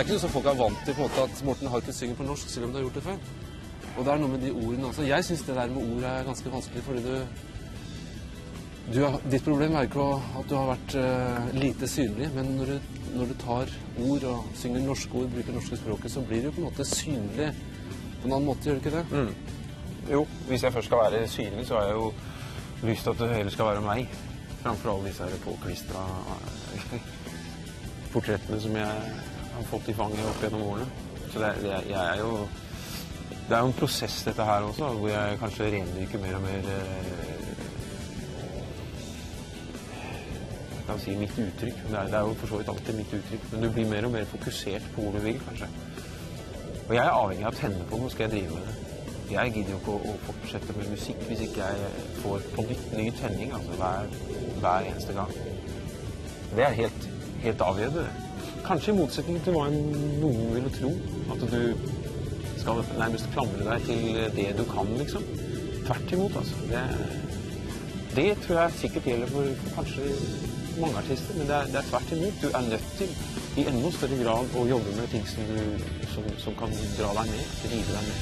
er ikke noe som folk er vant til, på en måte, at Morten Harket synger på norsk, selv om du har gjort det før. Og det er noe med de ordene også. Jeg synes det der med ord er ganske vanskelig, fordi ditt problem er ikke at du har vært lite synlig, men når du tar ord og synger norske ord, bruker norske språket, så blir det jo på en måte synlig på en annen måte, gjør det ikke det? Jo, hvis jeg først skal være synlig, så har jeg jo lyst til at det heller skal være meg, framfor alle disse her påklistra portrettene som jeg har fått i fanget opp gjennom årene. Så det er jo en prosess dette her også, hvor jeg kanskje rendyrker mer og mer jeg kan si mitt uttrykk. Det er jo for så vidt alltid mitt uttrykk, men du blir mer og mer fokusert på hvor du vil, kanskje. Og jeg er avhengig av å tenne på, nå skal jeg drive med det. Jeg gidder jo ikke å fortsette med musikk hvis ikke jeg får på nytt ny tenning, altså hver eneste gang. Det er helt avgjørende. Kanskje i motsetning til hva noen ville tro, at du skal nærmest klamre deg til det du kan, liksom. Tvert imot, altså. Det tror jeg sikkert gjelder for kanskje mange artister, men det er tvert imot. Du er nødt til i enda større grad å jobbe med ting som kan dra deg med, drive deg med.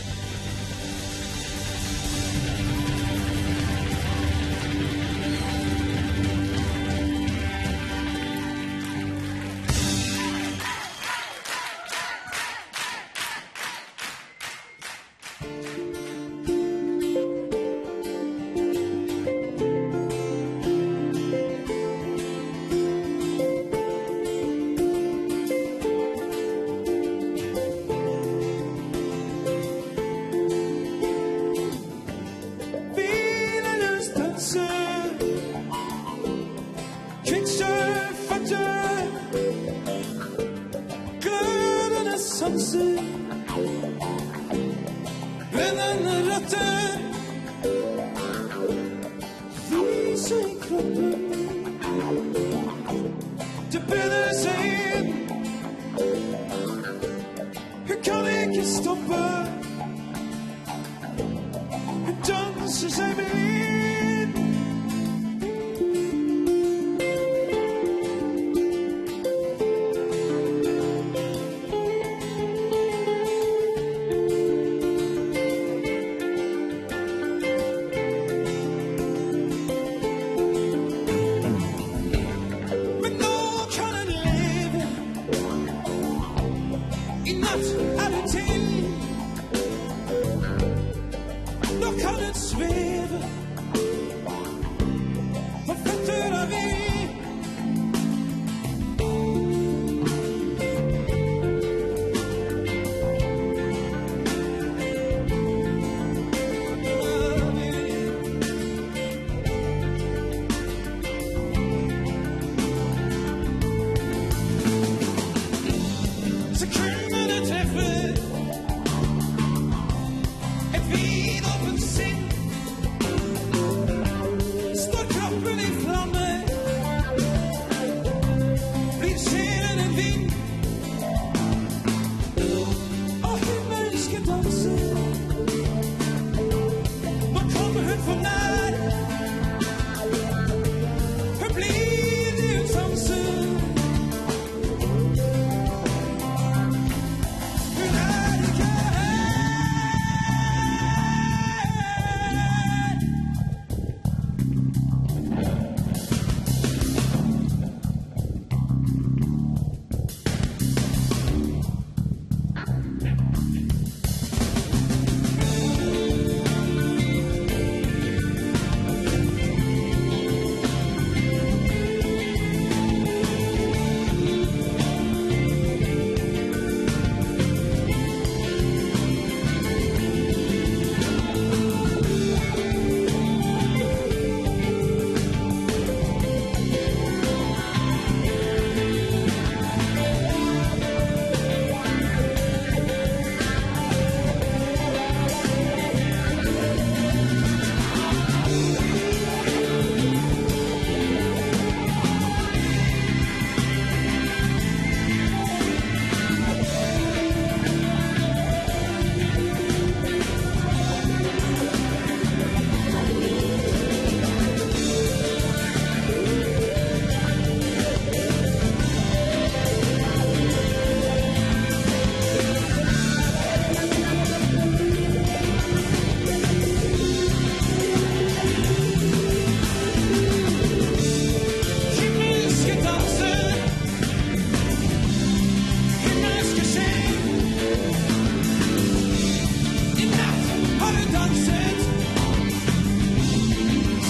har du danset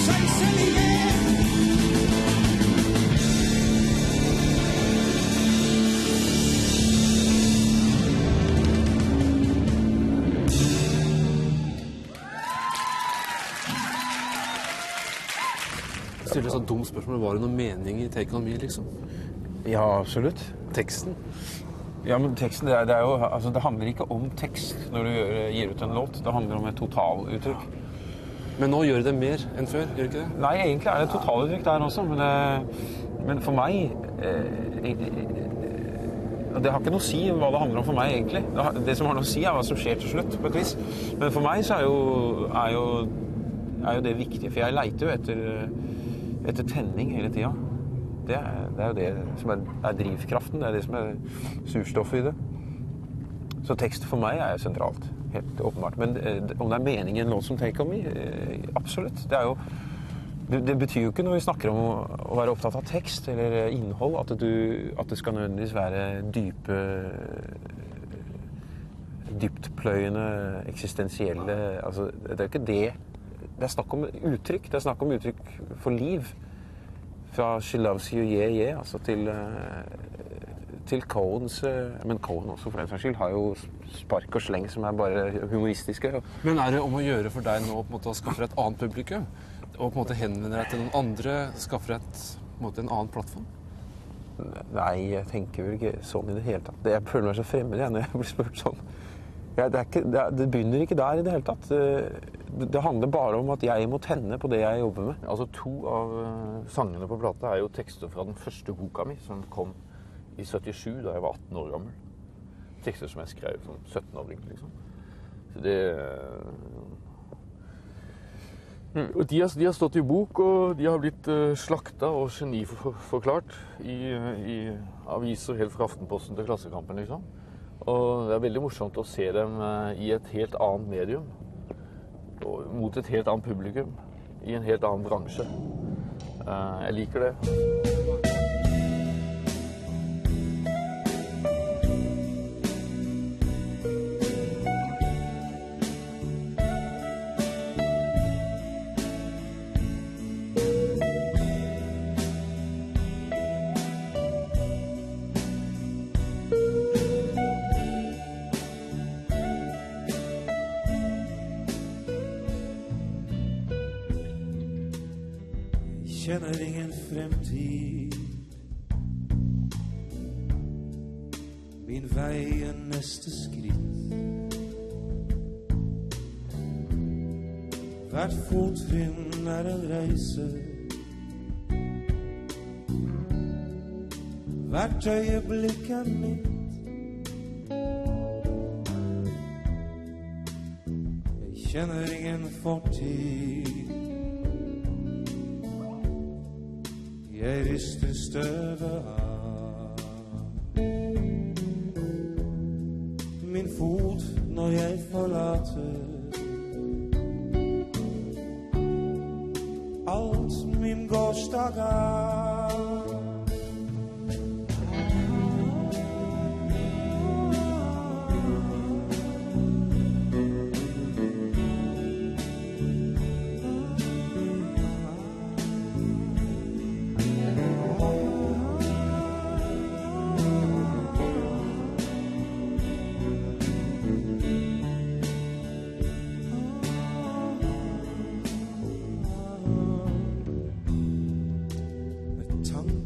seg selv i hjel. Stiller et sånt dumt spørsmål, var det noen mening i Take On Me, liksom? Ja, absolutt. Teksten? Ja, men teksten, det er jo, altså, det handler ikke om tekst når du gir ut en låt. Det handler om et totaluttrykk. Men nå gjør det mer enn før, gjør det ikke det? Nei, egentlig er det et totaluttrykk der også, men for meg, det har ikke noe å si hva det handler om for meg, egentlig. Det som har noe å si er hva som skjer til slutt, på et vis. Men for meg så er jo det viktig, for jeg leiter jo etter tenning hele tiden. Det er jo det som er drivkraften, det er det som er surstoffet i det. Så tekst for meg er sentralt, helt åpenbart. Men om det er mening i en låt som Take On Me, absolutt. Det betyr jo ikke når vi snakker om å være opptatt av tekst eller innhold, at det skal nødvendigvis være dyptpløyende, eksistensielle, altså det er ikke det. Det er snakk om uttrykk, det er snakk om uttrykk for liv. Fra She Loves You, Yeah, Yeah, altså til Cohens, men Cohen også for den saks skyld, har jo spark og sleng som er bare humoristiske. Men er det om å gjøre for deg nå på en måte å skaffe deg et annet publikum? Og på en måte henvende deg til noen andre, skaffe deg en annen plattform? Nei, jeg tenker vel ikke sånn i det hele tatt. Jeg føler meg så fremmed når jeg blir spurt sånn. Det begynner ikke der i det hele tatt. Det handler bare om at jeg må tenne på det jeg jobber med. Altså 2 av sangene på plata er jo tekster fra den første boka mi, som kom i 77, da jeg var 18 år gammel. Tekster som jeg skrev som 17-åring, liksom. Så det... Og de har stått i bok, og de har blitt slakta og geniforklart i aviser helt fra Aftenposten til Klassekampen, liksom. Og det er veldig morsomt å se dem i et helt annet medium, og mot et helt annet publikum, i en helt annen bransje. Jeg liker det. Kjenner ingen fremtid. Min vei er neste skritt. Hvert fottrinn er en reise. Hvert øyeblikk er mitt. Jeg kjenner ingen fortid. Jeg rister støvet av min fot når jeg forlater alt min gårsdag er.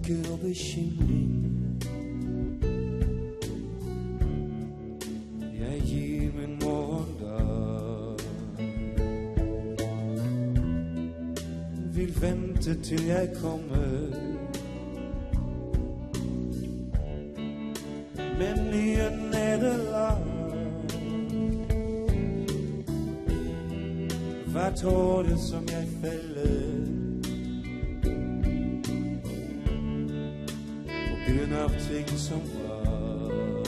Og bekymring jeg gir min morgendag. Vil vente til jeg kommer med nye nederlag. Hvert tåre som jeg feller grunn av ting som var,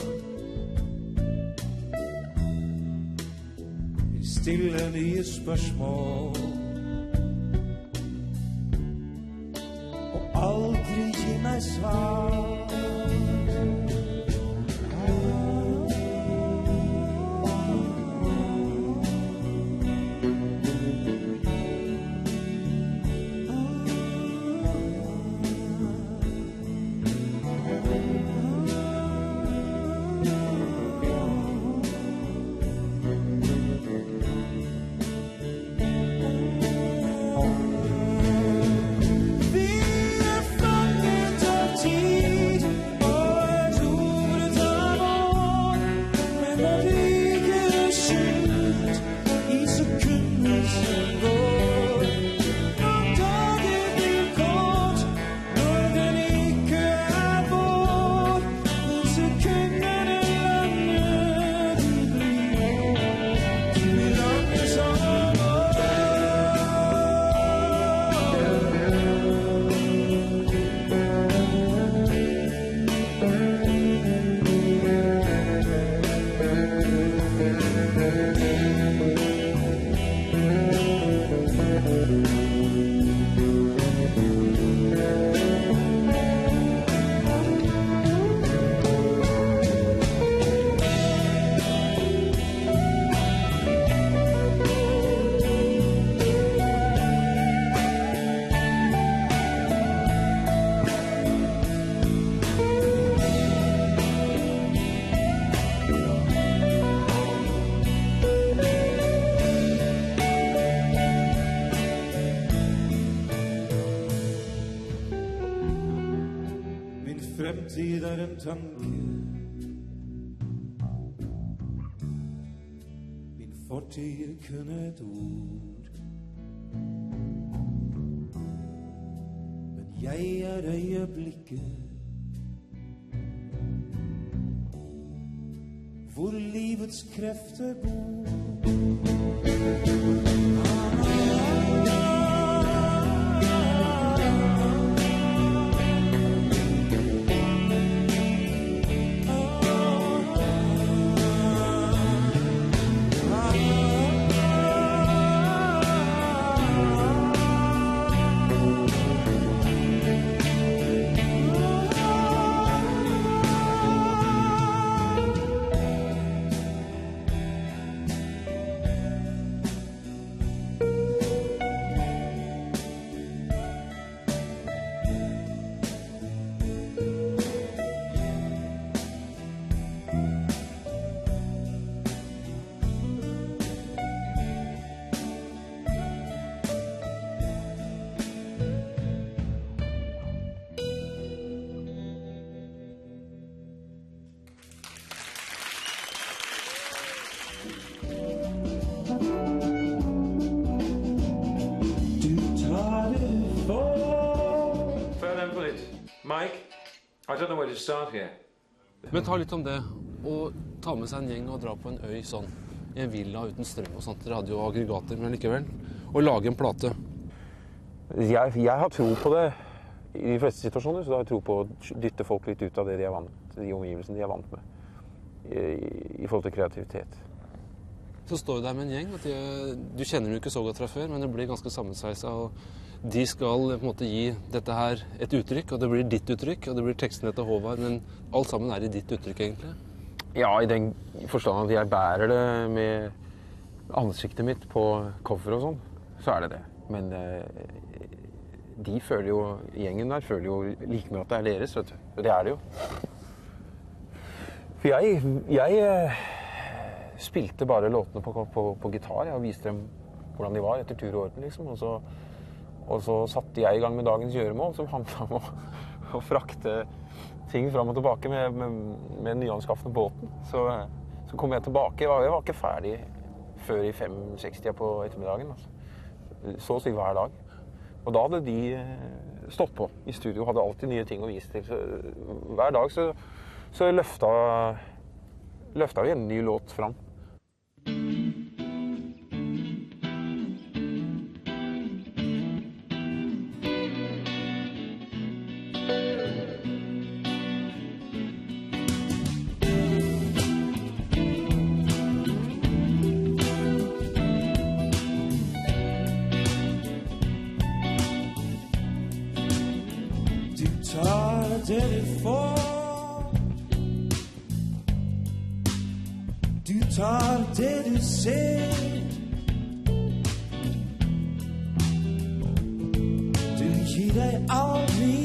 vil stille nye spørsmål og aldri gi meg svar. fremtid en tanke. Min fortid kun et ord. Men jeg øyeblikket hvor livets krefter bor. Mike, I don't know where to start here. Men ta litt om det, å ta med seg en gjeng og dra på en øy sånn, i en villa uten strøm og sånt. Dere hadde jo aggregater, men likevel. Og lage en plate. Jeg har tro på det i de fleste situasjoner, så da har jeg tro på å dytte folk litt ut av det de er vant, de omgivelsene de er vant med, i forhold til kreativitet. Så står du der med en gjeng, at du kjenner dem ikke så godt fra før, men det blir ganske sammensveisa, og de skal på en måte gi dette her et uttrykk, og det blir ditt uttrykk, og det blir teksten etter Håvard, men alt sammen er i ditt uttrykk egentlig. Ja, i den forstand at jeg bærer det med ansiktet mitt på cover og sånn, så er det det. Men de føler jo, gjengen der føler jo like med at det er deres, vet du. Det er det jo. For jeg spilte bare låtene på gitar, jeg viste dem hvordan de var etter tur og orden, liksom, og så satte jeg i gang med dagens gjøremål, som handlet om å frakte ting fram og tilbake med nyanskaffende båten. Så kom jeg tilbake, jeg var ikke ferdig før i 5-6 på ettermiddagen, altså. Så å si hver dag. Og da hadde de stått på i studio, hadde alltid nye ting å vise til. Så hver dag så løfta vi en ny låt fram. Du tar det du ser. Du gir deg aldri.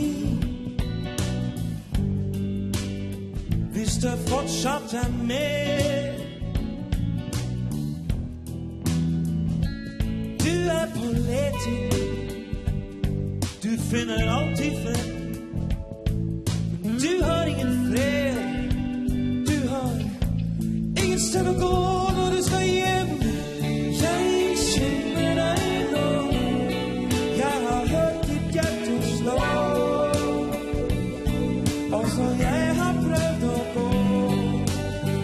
Hvis det fortsatt er mer. Du er på leting. Du finner alltid frem. Du har ingen fred. Du har ingen sted å gå når du skal hjem. Jeg kjenner deg nå. Jeg har hørt ditt hjerte slå. Og så jeg har prøvd å gå.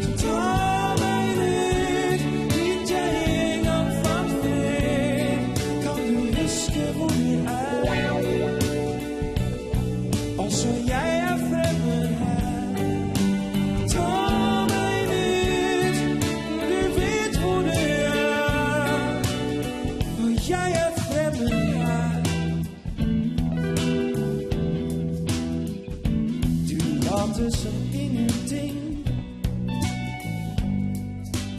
Så ta meg ut dit jeg en gang fant fred. Kan du huske hvor vi er? Og så jeg er fremmed her. Ta meg ut, du vet hvor det er. Og jeg er fremmed her. Du later som ingenting.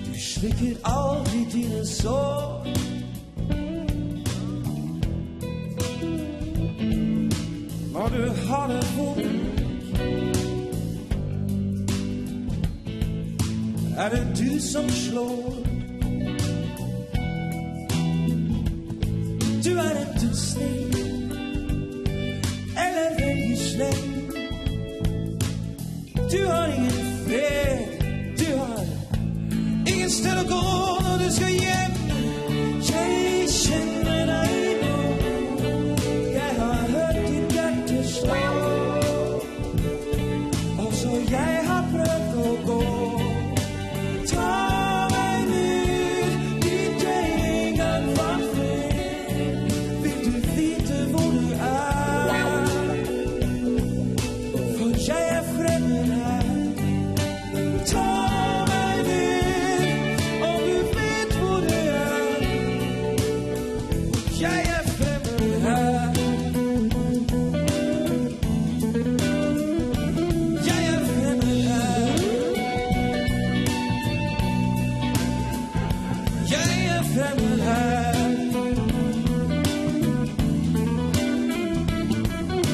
Du slikker aldri dine sår. Når du har det vondt, er det du som slår. Du er enten snill eller veldig slem. Du har ingen fred, du har ingen sted å gå når du skal hjem. Jeg kjenner deg nå, jeg har hørt ditt hjerte slå. Og så jeg har prøvd å gå. Ta meg ut dit jeg en gang var fred. Vil du vite hvor du er? For jeg er fremmed her. Ta meg ut, om du vet hvor du er. Jeg er fremmed her. Jeg er fremmed her. Jeg er fremmed her.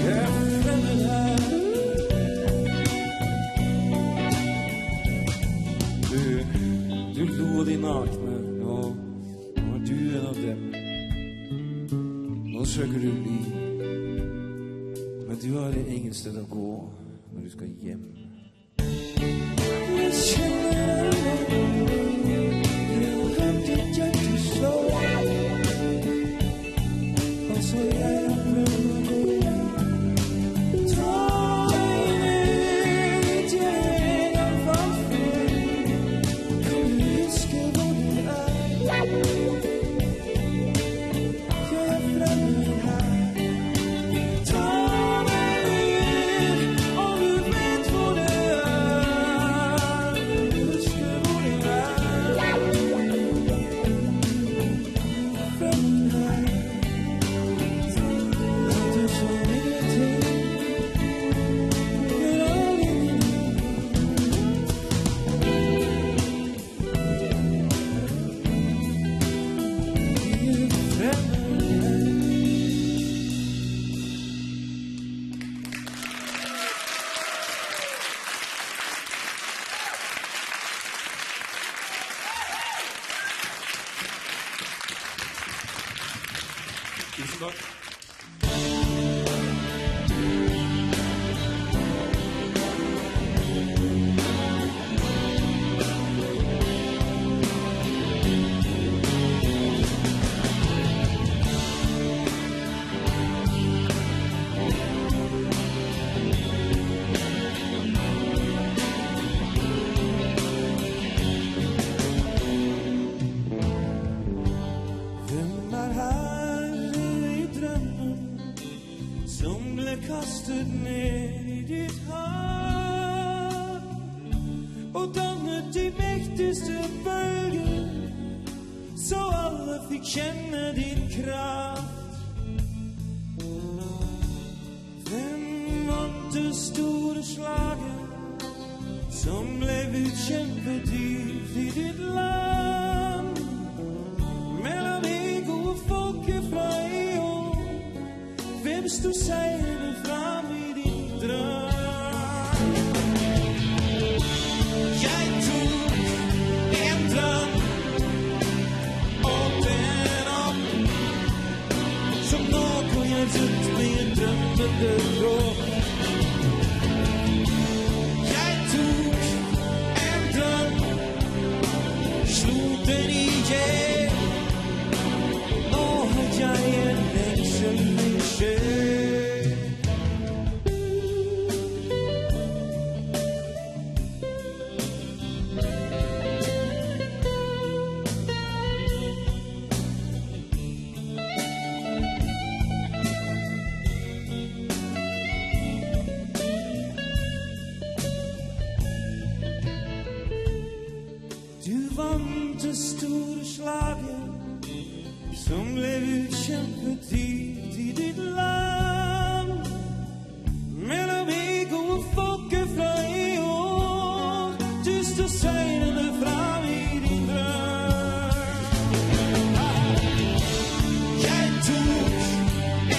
Jeg er fremmed her. Du lo de nakne, nå er du en av dem. Nå søker du liv, men du har ingen sted å gå når du skal hjem. Jeg kjenner deg nå, jeg har hørt ditt hjerte slå. Og så jeg har prøvd å gå. Ta meg ut, jeg en gang var fred. Kan du huske hvor du er? Jeg er fremmed her. Ta meg ut, om du vet hvor du er. Huske hvor du er. Fremmed her. Du så ingenting. Gjør aldri Tusen takk. Hvem er herre i drømmen som ble kastet ned i ditt hav og dannet de mektigste bølger så alle fikk kjenne din kraft? Hvem vant det store slaget som ble utkjempet dypt i ditt land? Mellom ego og folket fra i år, hvem stod seirende fram i din drøm? Jeg tok en drøm og den opp, som nå går jeg rundt med en drømmende kropp. Jeg tok en drøm, slo den ihjel. Nå har jeg en lengsel i sjel. Du vant det store slaget som ble utkjempet dypt i ditt land. Mellom ego og folket fra i år, du står seirende fram i din drøm. Jeg tok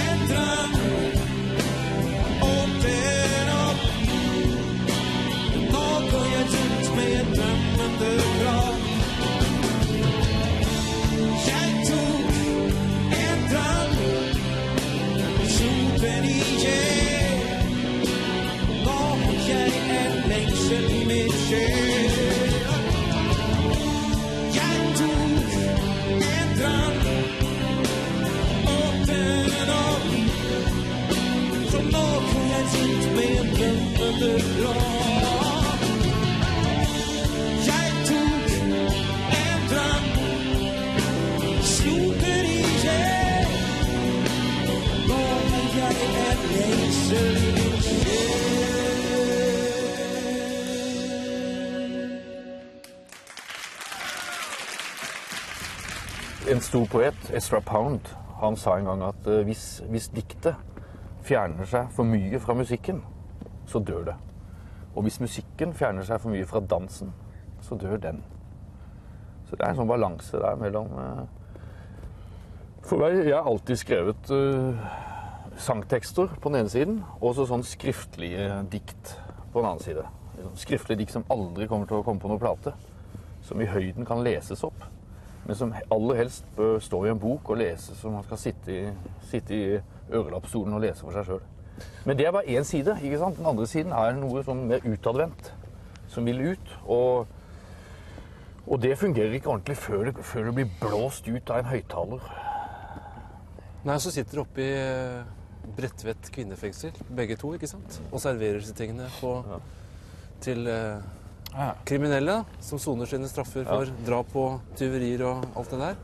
en drøm og den opp. Nå går jeg rundt med en drømmende kropp. Jeg tok en drøm måneblå. Jeg tok en drøm, snoter i hjel. Nå er jeg en lengsel i min sjel. En stor poet, Ezra Pound, han sa en gang at hvis diktet fjerner seg for mye fra musikken, så dør det. Og hvis musikken fjerner seg for mye fra dansen, så dør den. Så det er en sånn balanse der mellom... For meg, jeg har alltid skrevet sangtekster på den ene siden, og så sånn skriftlige dikt på den andre side. Skriftlige dikt som aldri kommer til å komme på noen plate, som i høyden kan leses opp, men som aller helst bør stå i en bok og lese, så man skal sitte i ørelappstolen og lese for seg selv. Men det er bare en side, ikke sant? Den andre siden er noe sånn mer utadvendt, som vil ut, og det fungerer ikke ordentlig før det blir blåst ut av en høyttaler. Nei, så sitter oppe i Bredtvet kvinnefengsel, begge to, ikke sant? Og serverer disse tingene til kriminelle, som soner sine straffer for drap og tyverier og alt det der.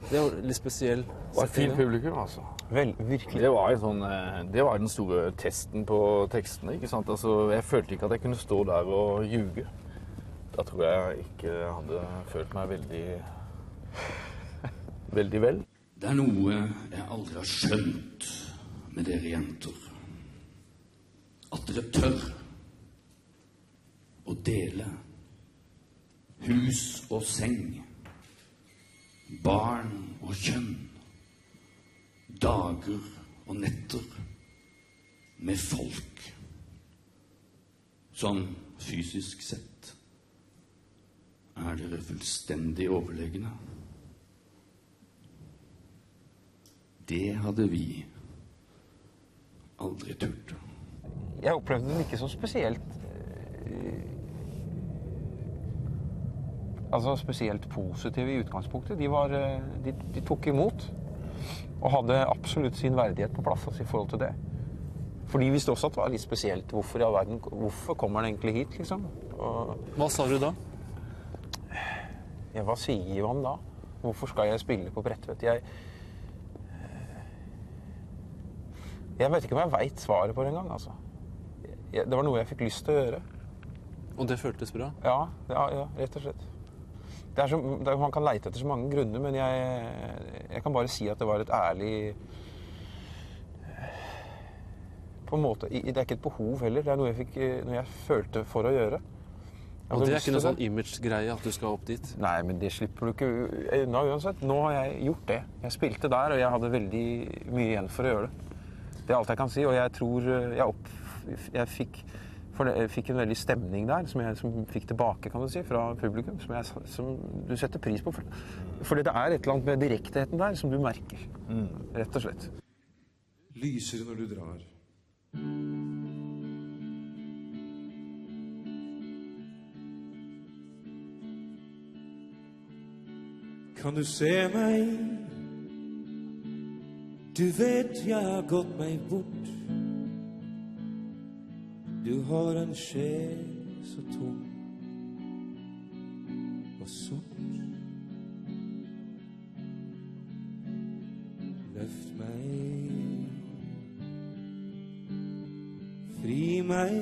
Det er jo litt spesiell setting. Det var et fint publikum, altså. Vel, virkelig. Det var den store testen på tekstene, ikke sant? Altså, jeg følte ikke at jeg kunne stå der og ljuge. Da tror jeg ikke hadde følt meg veldig vel. Det er noe jeg aldri har skjønt med dere jenter. At dere tør å dele hus og seng, barn og kjønn, dager og netter med folk. Sånn fysisk sett er dere fullstendig overlegne. Det hadde vi aldri turt. Jeg opplevde den ikke så spesielt spesielt positive i utgangspunktet. De tok imot og hadde absolutt sin verdighet på plass i forhold til det. For de visste også at det var litt spesielt. Hvorfor kommer den egentlig hit, liksom? Hva sa du da? Ja, hva sier man da? Hvorfor skal jeg spille på Bredtvet? Jeg vet ikke om jeg vet svaret på det engang, altså. Det var noe jeg fikk lyst til å gjøre. Og det føltes bra? Ja, rett og slett. Man kan leite etter så mange grunner, men jeg kan bare si at det var et ærlig... På en måte, det er ikke et behov heller, det er noe jeg følte for å gjøre. Og det er ikke noe sånn image-greie at du skal opp dit? Nei, men det slipper du ikke unna uansett. Nå har jeg gjort det. Jeg spilte der, og jeg hadde veldig mye igjen for å gjøre det. Det er alt jeg kan si, og jeg tror jeg fikk en veldig stemning der, som fikk tilbake, kan du si, fra publikum, som du setter pris på. Fordi det er et eller annet med direktheten der som du merker, rett og slett. Lyser når du drar. Kan du se meg? Du vet jeg har gått meg bort. Du har en sjel så tom og sort. Løft meg, fri meg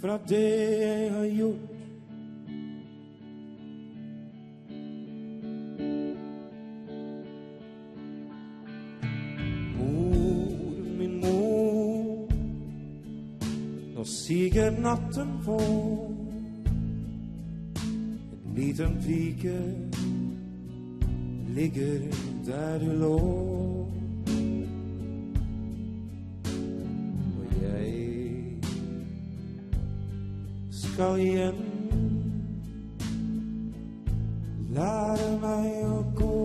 fra det jeg har gjort. Siger natten på. En liten pike ligger der du lå. Og jeg skal igjen lære meg å gå.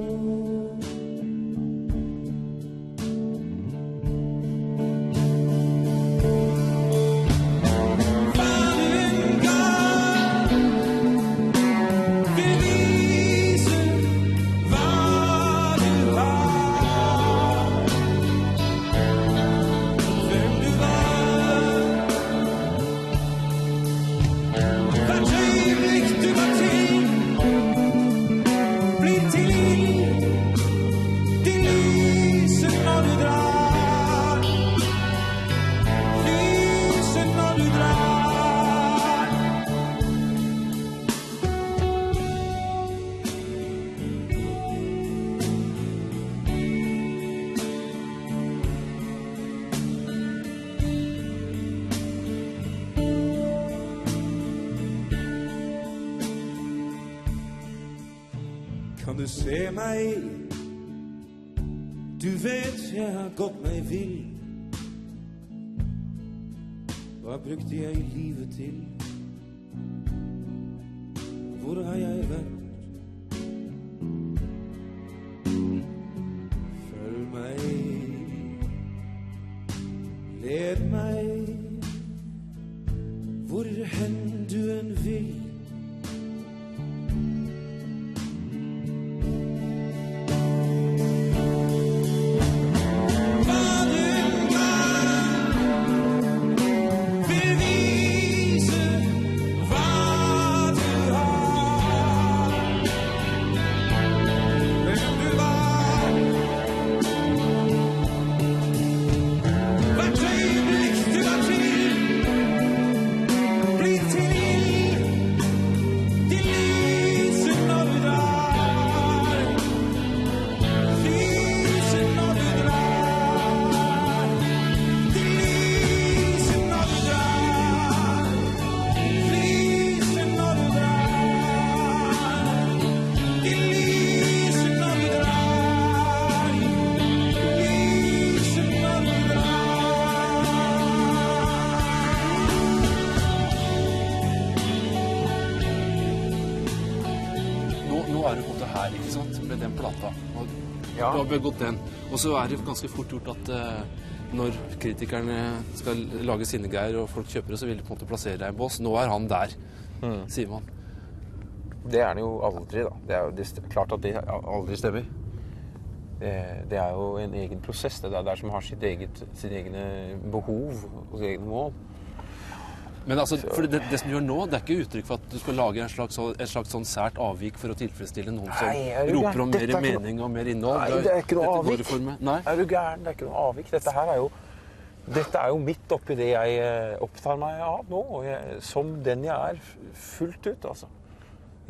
Kan du se meg? Du vet jeg har gått meg vill. Hva brukte jeg livet til? Hvor har jeg vært? Følg meg, led meg, hvor hen du enn vil. Begått den. Og så det ganske fort gjort at når kritikerne skal lage sinnegreier og folk kjøper det, så vil de på en måte plassere deg i en bås. Nå han der, sier man. Det han jo aldri, da. Det jo klart at det aldri stemmer. Det jo en egen prosess. Det der som har sitt egne behov og sitt egne mål. Men altså, for det som du gjør nå, det ikke uttrykk for at du skal lage en slags sånn sært avvik for å tilfredsstille noen som roper om mer mening og mer innhold. Nei, det ikke noe avvik. Nei, du gæren, det ikke noe avvik. Dette jo midt oppi det jeg opptar meg av nå, og som den jeg fullt ut, altså.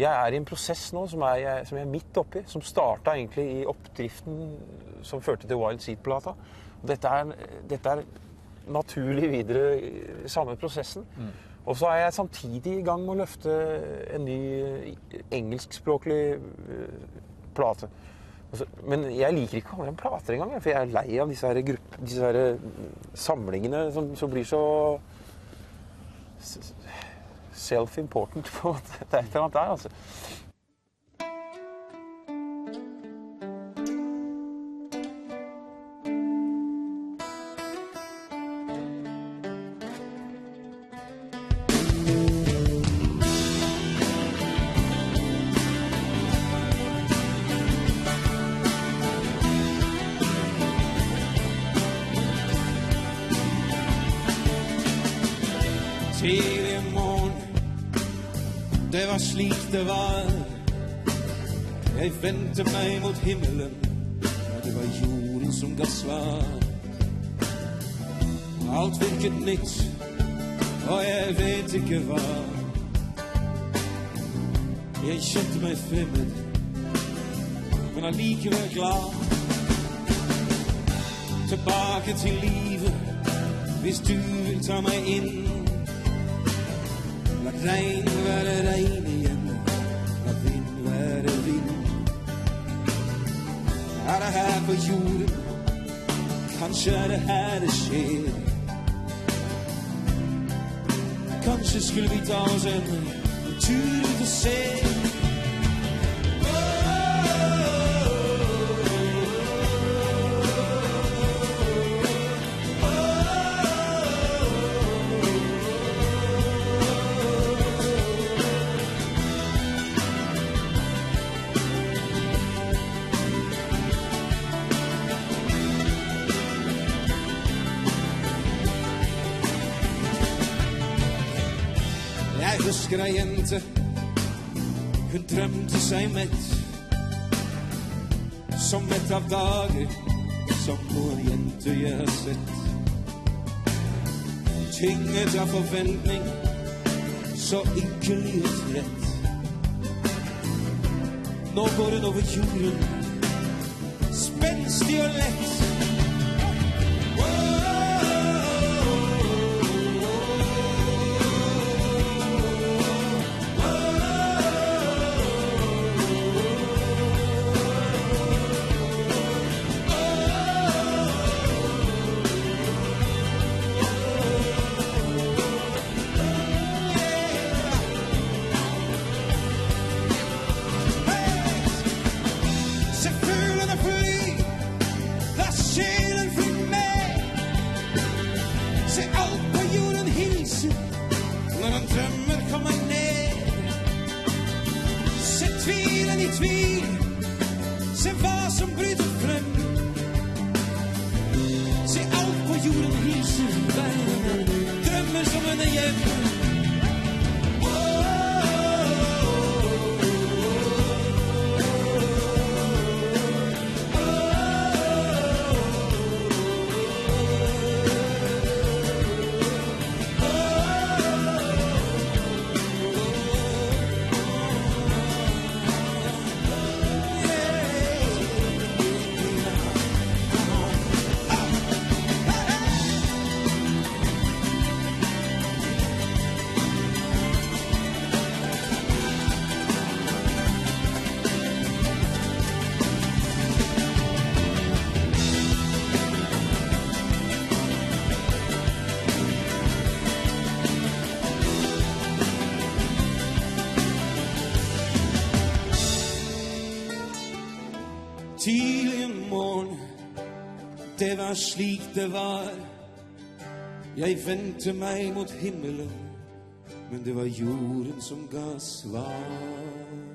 Jeg I en prosess nå som jeg midt oppi, som startet egentlig I oppdriften som førte til Wild Seed-plata. Dette naturlig videre I samme prosessen. Og så jeg samtidig I gang med å løfte en ny engelskspråklig plate. Men jeg liker ikke å kalle dem plater engang, for jeg lei av disse her samlingene som blir så self-important på en måte. Det et eller annet der, altså. Tidlig morgen, det var slik det var. Jeg vendte meg mot himmelen, og det var jorden som ga svar. Alt virket nytt, og jeg vet ikke hva. Jeg kjente meg fremmed, men allikevel glad. Tilbake til livet, hvis du vil ta meg inn. La regn være regn igjen, la vind være vind. Det her på jorden, kanskje det her det skjer. Kanskje skulle vi ta oss en tur ut og se. Jeg husker ei jente, hun drømte seg mett, som mett av dager, som noen jenter jeg har sett. Tynget av forventning, så ynkelig og trett. Nå går hun over jorden, spenstig og lett. Se fuglene fly, la sjelen flyr med. Se alt på jorden hilse når en drømmer kommer ned. Se tvilen i tvil, se hva som bryter frem. Se alt på jorden hilse, verden drømmer som en hjem. Tidlig en morgen, det var slik det var. Jeg vendte meg mot himmelen, men det var jorden som ga svar.